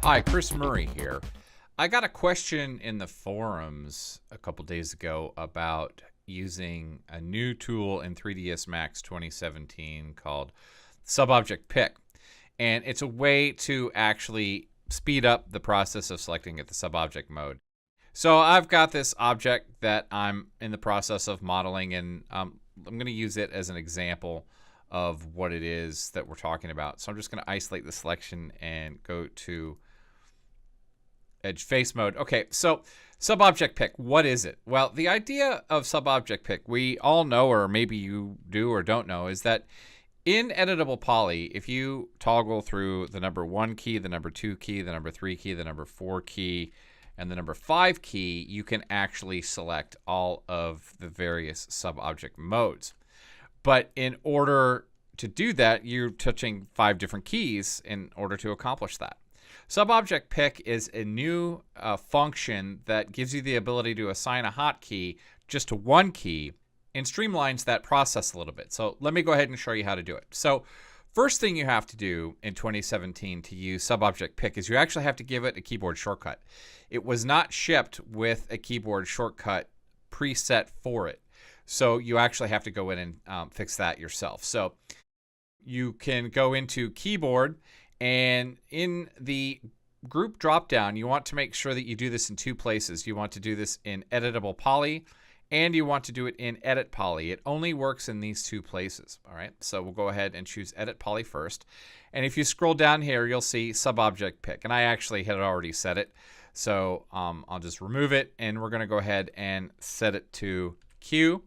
Hi, Chris Murray here. I got a question in the forums a couple days ago about using a new tool in 3ds Max 2017 called SubObject Pick. And it's a way to actually speed up the process of selecting at the subobject mode. So I've got this object that I'm in the process of modeling, and I'm going to use it as an example of what it is that we're talking about. So I'm just going to isolate the selection and go to edge face mode. Okay, so subobject pick, what is it? Well, the idea of subobject pick, we all know, or maybe you do or don't know, is that in editable poly, if you toggle through the number 1 key, the number 2 key, the number 3 key, the number 4 key, and the number 5 key, you can actually select all of the various subobject modes. But in order to do that, you're touching 5 different keys in order to accomplish that. SubObject Pick is a new function that gives you the ability to assign a hotkey just to one key and streamlines that process a little bit. So let me go ahead and show you how to do it. So first thing you have to do in 2017 to use SubObject Pick is you actually have to give it a keyboard shortcut. It was not shipped with a keyboard shortcut preset for it. So you actually have to go in and fix that yourself. So you can go into keyboard, and in the group dropdown, you want to make sure that you do this in 2 places. You want to do this in editable poly, and you want to do it in edit poly. It only works in these 2 places. All right, so we'll go ahead and choose edit poly first. And if you scroll down here, you'll see subobject pick. And I actually had already set it. So I'll just remove it, and we're going to go ahead and set it to Q.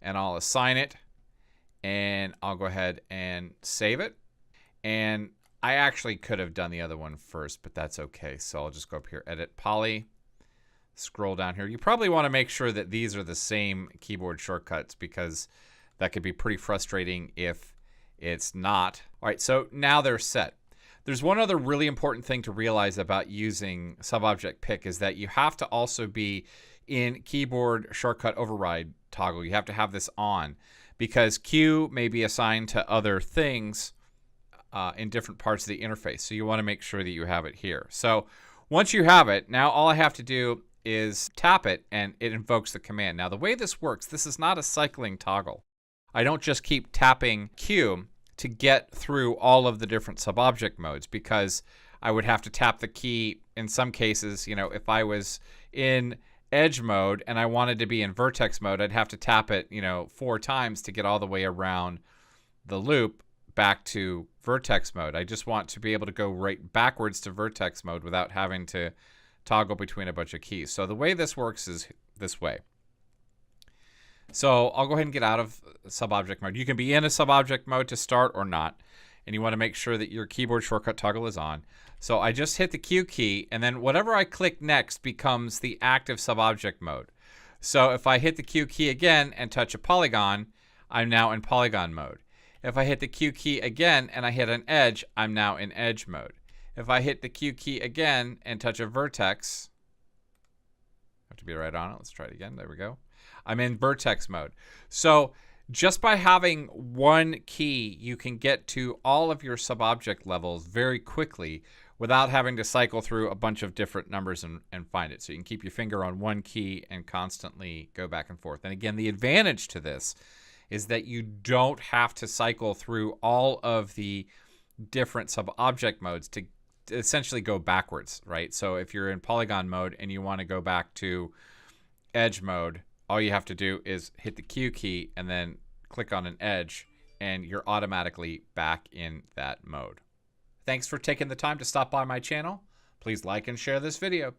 And I'll assign it, and I'll go ahead and save it. And I actually could have done the other one first, but that's okay. So I'll just go up here, edit poly, scroll down here. You probably want to make sure that these are the same keyboard shortcuts, because that could be pretty frustrating if it's not. All right, so now they're set. There's one other really important thing to realize about using subobject pick is that you have to also be in keyboard shortcut override toggle. You have to have this on, because Q may be assigned to other things in different parts of the interface. So you want to make sure that you have it here. So once you have it, now all I have to do is tap it, and it invokes the command. Now the way this works, this is not a cycling toggle. I don't just keep tapping Q to get through all of the different subobject modes, because I would have to tap the key in some cases. You know, if I was in edge mode and I wanted to be in vertex mode, I'd have to tap it, 4 times to get all the way around the loop back to vertex mode. I just want to be able to go right backwards to vertex mode without having to toggle between a bunch of keys. So the way this works is this way. So I'll go ahead and get out of subobject mode. You can be in a subobject mode to start or not, and you want to make sure that your keyboard shortcut toggle is on. So I just hit the Q key, and then whatever I click next becomes the active subobject mode. So if I hit the Q key again and touch a polygon, I'm now in polygon mode. If I hit the Q key again and I hit an edge, I'm now in edge mode. If I hit the Q key again and touch a vertex, I have to be right on it. Let's try it again. There we go. I'm in vertex mode. So just by having one key, you can get to all of your subobject levels very quickly without having to cycle through a bunch of different numbers and find it. So you can keep your finger on one key and constantly go back and forth. And again, the advantage to this is that you don't have to cycle through all of the different subobject modes to essentially go backwards, right? So if you're in polygon mode and you want to go back to edge mode, all you have to do is hit the Q key and then click on an edge, and you're automatically back in that mode. Thanks for taking the time to stop by my channel. Please like and share this video.